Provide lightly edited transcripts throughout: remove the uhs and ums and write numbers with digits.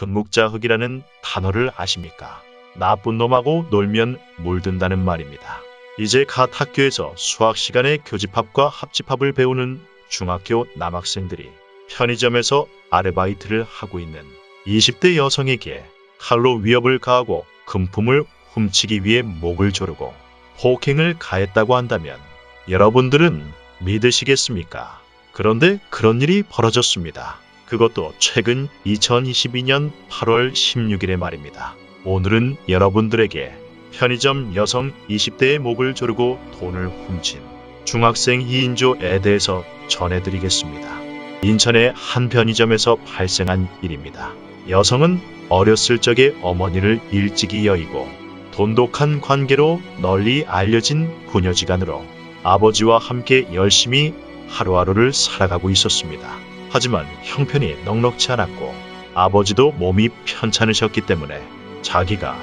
금묵자흑이라는 단어를 아십니까? 나쁜 놈하고 놀면 물든다는 말입니다. 이제 갓 학교에서 수학 시간에 교집합과 합집합을 배우는 중학교 남학생들이 편의점에서 아르바이트를 하고 있는 20대 여성에게 칼로 위협을 가하고 금품을 훔치기 위해 목을 조르고 폭행을 가했다고 한다면 여러분들은 믿으시겠습니까? 그런데 그런 일이 벌어졌습니다. 그것도 최근 2022년 8월 16일의 말입니다. 오늘은 여러분들에게 편의점 여성 20대의 목을 조르고 돈을 훔친 중학생 2인조에 대해서 전해드리겠습니다. 인천의 한 편의점에서 발생한 일입니다. 여성은 어렸을 적에 어머니를 일찍이 여의고 돈독한 관계로 널리 알려진 부녀지간으로 아버지와 함께 열심히 하루하루를 살아가고 있었습니다. 하지만 형편이 넉넉지 않았고 아버지도 몸이 편찮으셨기 때문에 자기가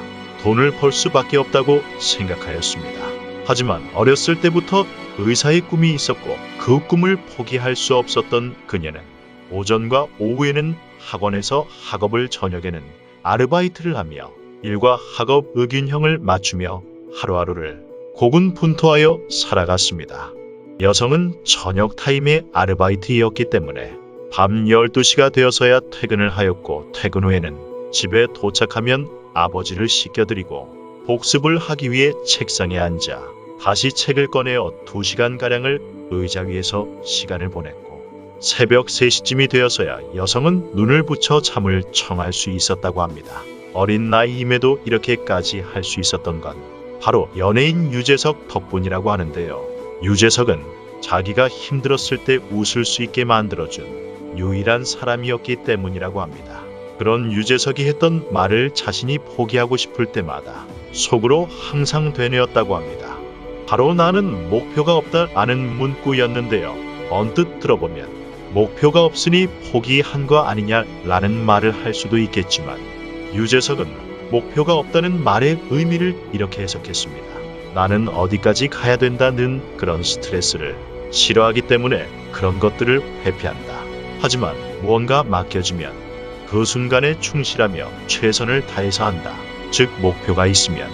돈을 벌 수밖에 없다고 생각하였습니다. 하지만 어렸을 때부터 의사의 꿈이 있었고 그 꿈을 포기할 수 없었던 그녀는 오전과 오후에는 학원에서 학업을, 저녁에는 아르바이트를 하며 일과 학업 의균형을 맞추며 하루하루를 고군분투하여 살아갔습니다. 여성은 저녁 타임의 아르바이트이었기 때문에 밤 12시가 되어서야 퇴근을 하였고 퇴근 후에는 집에 도착하면 아버지를 씻겨드리고 복습을 하기 위해 책상에 앉아 다시 책을 꺼내어 2시간가량을 의자 위에서 시간을 보냈고 새벽 3시쯤이 되어서야 여성은 눈을 붙여 잠을 청할 수 있었다고 합니다. 어린 나이임에도 이렇게까지 할 수 있었던 건 바로 연예인 유재석 덕분이라고 하는데요. 유재석은 자기가 힘들었을 때 웃을 수 있게 만들어준 유일한 사람이었기 때문이라고 합니다. 그런 유재석이 했던 말을 자신이 포기하고 싶을 때마다 속으로 항상 되뇌었다고 합니다. 바로 나는 목표가 없다라는 문구였는데요. 언뜻 들어보면 목표가 없으니 포기한 거 아니냐라는 말을 할 수도 있겠지만 유재석은 목표가 없다는 말의 의미를 이렇게 해석했습니다. 나는 어디까지 가야 된다는 그런 스트레스를 싫어하기 때문에 그런 것들을 회피한다. 하지만 무언가 맡겨지면 그 순간에 충실하며 최선을 다해서 한다. 즉 목표가 있으면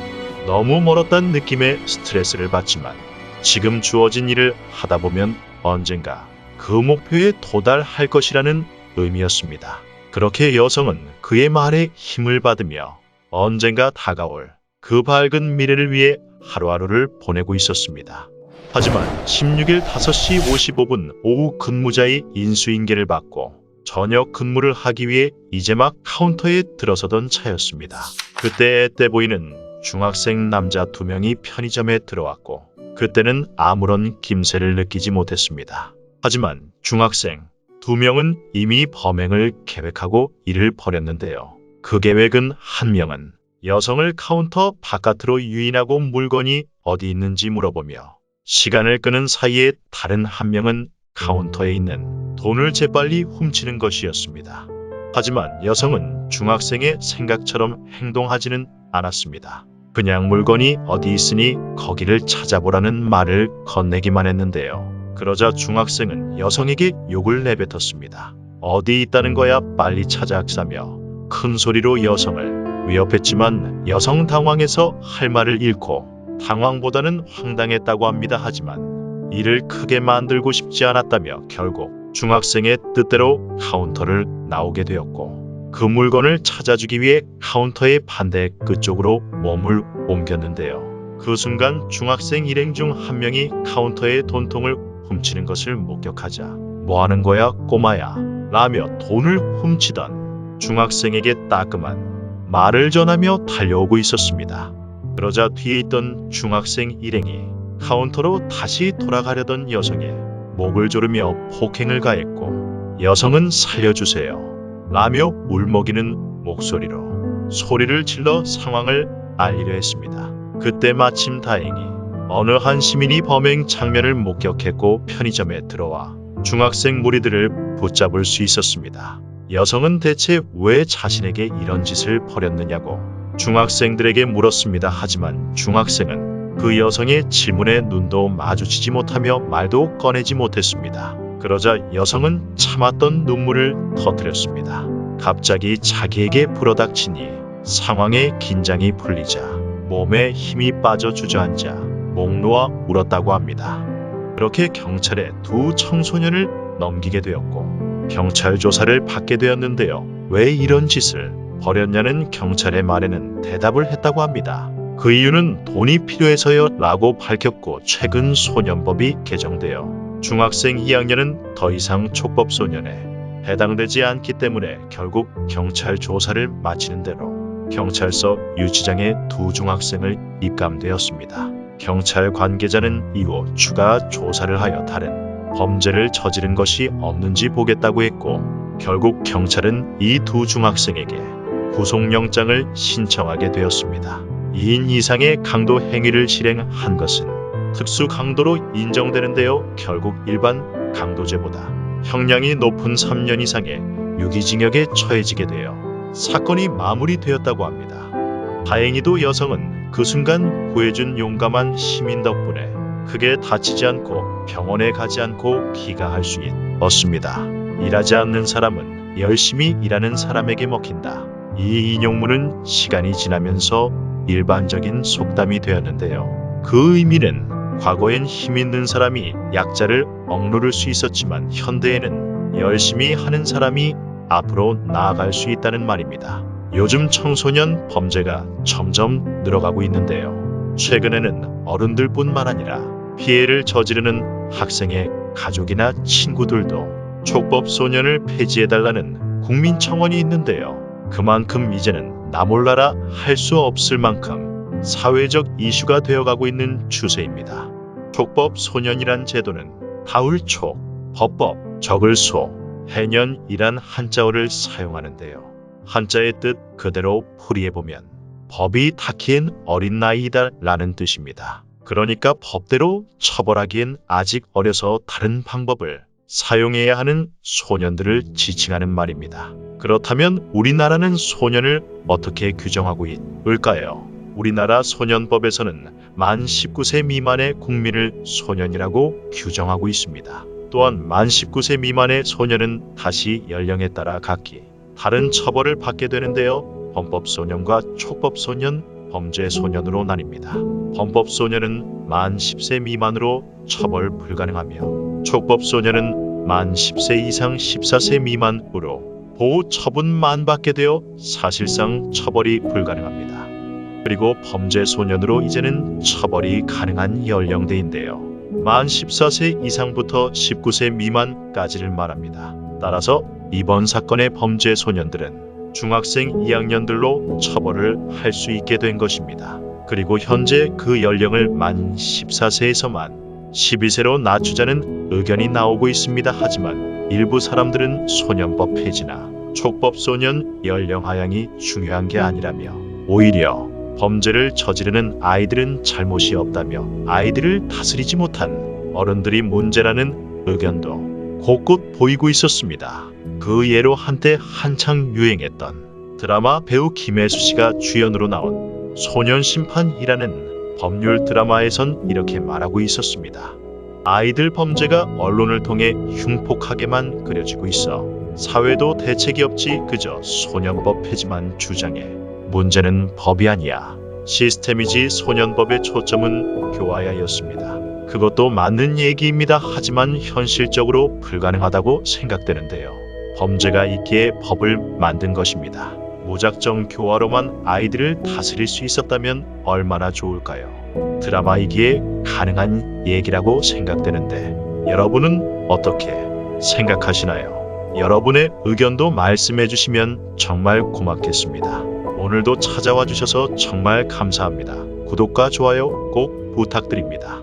너무 멀었다는 느낌의 스트레스를 받지만 지금 주어진 일을 하다 보면 언젠가 그 목표에 도달할 것이라는 의미였습니다. 그렇게 여성은 그의 말에 힘을 받으며 언젠가 다가올 그 밝은 미래를 위해 하루하루를 보내고 있었습니다. 하지만 16일 5시 55분 오후 근무자의 인수인계를 받고 저녁 근무를 하기 위해 이제 막 카운터에 들어서던 차였습니다. 그때 애 보이는 중학생 남자 2명이 편의점에 들어왔고 그때는 아무런 김새를 느끼지 못했습니다. 하지만 중학생 2명은 이미 범행을 계획하고 일을 벌였는데요. 그 계획은 한 명은 여성을 카운터 바깥으로 유인하고 물건이 어디 있는지 물어보며 시간을 끄는 사이에 다른 한 명은 카운터에 있는 돈을 재빨리 훔치는 것이었습니다. 하지만 여성은 중학생의 생각처럼 행동하지는 않았습니다. 그냥 물건이 어디 있으니 거기를 찾아보라는 말을 건네기만 했는데요. 그러자 중학생은 여성에게 욕을 내뱉었습니다. 어디 있다는 거야, 빨리 찾아가며 큰 소리로 여성을 위협했지만 여성 당황해서 할 말을 잃고 당황보다는 황당했다고 합니다. 하지만 이를 크게 만들고 싶지 않았다며 결국 중학생의 뜻대로 카운터를 나오게 되었고 그 물건을 찾아주기 위해 카운터의 반대 끝쪽으로 몸을 옮겼는데요. 그 순간 중학생 일행 중 한 명이 카운터의 돈통을 훔치는 것을 목격하자 뭐하는 거야 꼬마야 라며 돈을 훔치던 중학생에게 따끔한 말을 전하며 달려오고 있었습니다. 그러자 뒤에 있던 중학생 일행이 카운터로 다시 돌아가려던 여성의 목을 조르며 폭행을 가했고 여성은 살려주세요 라며 울먹이는 목소리로 소리를 질러 상황을 알리려 했습니다. 그때 마침 다행히 어느 한 시민이 범행 장면을 목격했고 편의점에 들어와 중학생 무리들을 붙잡을 수 있었습니다. 여성은 대체 왜 자신에게 이런 짓을 벌였느냐고 중학생들에게 물었습니다. 하지만 중학생은 그 여성의 질문에 눈도 마주치지 못하며 말도 꺼내지 못했습니다. 그러자 여성은 참았던 눈물을 터뜨렸습니다. 갑자기 자기에게 불어닥치니 상황에 긴장이 풀리자 몸에 힘이 빠져 주저앉아 목 놓아 울었다고 합니다. 그렇게 경찰에 두 청소년을 넘기게 되었고 경찰 조사를 받게 되었는데요. 왜 이런 짓을 벌였냐는 경찰의 말에는 대답을 했다고 합니다. 그 이유는 돈이 필요해서요 라고 밝혔고 최근 소년법이 개정되어 중학생 2학년은 더 이상 촉법소년에 해당되지 않기 때문에 결국 경찰 조사를 마치는 대로 경찰서 유치장에 두 중학생을 입감되었습니다. 경찰 관계자는 이후 추가 조사를 하여 다른 범죄를 저지른 것이 없는지 보겠다고 했고 결국 경찰은 이 두 중학생에게 구속영장을 신청하게 되었습니다. 2인 이상의 강도 행위를 실행한 것은 특수 강도로 인정되는데요. 결국 일반 강도죄보다 형량이 높은 3년 이상의 유기징역에 처해지게 되어 사건이 마무리되었다고 합니다. 다행히도 여성은 그 순간 구해준 용감한 시민 덕분에 크게 다치지 않고 병원에 가지 않고 귀가할 수 있었습니다. 일하지 않는 사람은 열심히 일하는 사람에게 먹힌다. 이 인용문은 시간이 지나면서 일반적인 속담이 되었는데요. 그 의미는 과거엔 힘 있는 사람이 약자를 억누를 수 있었지만 현대에는 열심히 하는 사람이 앞으로 나아갈 수 있다는 말입니다. 요즘 청소년 범죄가 점점 늘어가고 있는데요. 최근에는 어른들뿐만 아니라 피해를 저지르는 학생의 가족이나 친구들도 촉법소년을 폐지해달라는 국민청원이 있는데요. 그만큼 이제는 나 몰라라 할 수 없을 만큼 사회적 이슈가 되어가고 있는 추세입니다. 촉법소년이란 제도는 다울촉, 법법, 적을소, 해년이란 한자어를 사용하는데요. 한자의 뜻 그대로 풀이해보면 법이 닦기엔 어린 나이이다 라는 뜻입니다. 그러니까 법대로 처벌하기엔 아직 어려서 다른 방법을 사용해야 하는 소년들을 지칭하는 말입니다. 그렇다면 우리나라는 소년을 어떻게 규정하고 있을까요? 우리나라 소년법에서는 만 19세 미만의 국민을 소년이라고 규정하고 있습니다. 또한 만 19세 미만의 소년은 다시 연령에 따라 각기 다른 처벌을 받게 되는데요. 범법소년과 촉법소년, 범죄소년으로 나뉩니다. 범법소년은 만 10세 미만으로 처벌 불가능하며 촉법소년은 만 10세 이상 14세 미만으로 보호 처분만 받게 되어 사실상 처벌이 불가능합니다. 그리고 범죄소년으로 이제는 처벌이 가능한 연령대인데요. 만 14세 이상부터 19세 미만까지를 말합니다. 따라서 이번 사건의 범죄소년들은 중학생 2학년들로 처벌을 할 수 있게 된 것입니다. 그리고 현재 그 연령을 만 14세에서 만 12세로 낮추자는 의견이 나오고 있습니다. 하지만 일부 사람들은 소년법 폐지나 촉법소년 연령 하향이 중요한 게 아니라며 오히려 범죄를 저지르는 아이들은 잘못이 없다며 아이들을 다스리지 못한 어른들이 문제라는 의견도 곳곳 보이고 있었습니다. 그 예로 한때 한창 유행했던 드라마 배우 김혜수 씨가 주연으로 나온 소년심판이라는 법률 드라마에선 이렇게 말하고 있었습니다. 아이들 범죄가 언론을 통해 흉폭하게만 그려지고 있어 사회도 대책이 없지 그저 소년법 폐지만 주장해. 문제는 법이 아니야. 시스템이지. 소년법의 초점은 교화야였습니다. 그것도 맞는 얘기입니다. 하지만 현실적으로 불가능하다고 생각되는데요. 범죄가 있기에 법을 만든 것입니다. 무작정 교화로만 아이들을 다스릴 수 있었다면 얼마나 좋을까요? 드라마이기에 가능한 얘기라고 생각되는데 여러분은 어떻게 생각하시나요? 여러분의 의견도 말씀해 주시면 정말 고맙겠습니다. 오늘도 찾아와 주셔서 정말 감사합니다. 구독과 좋아요 꼭 부탁드립니다.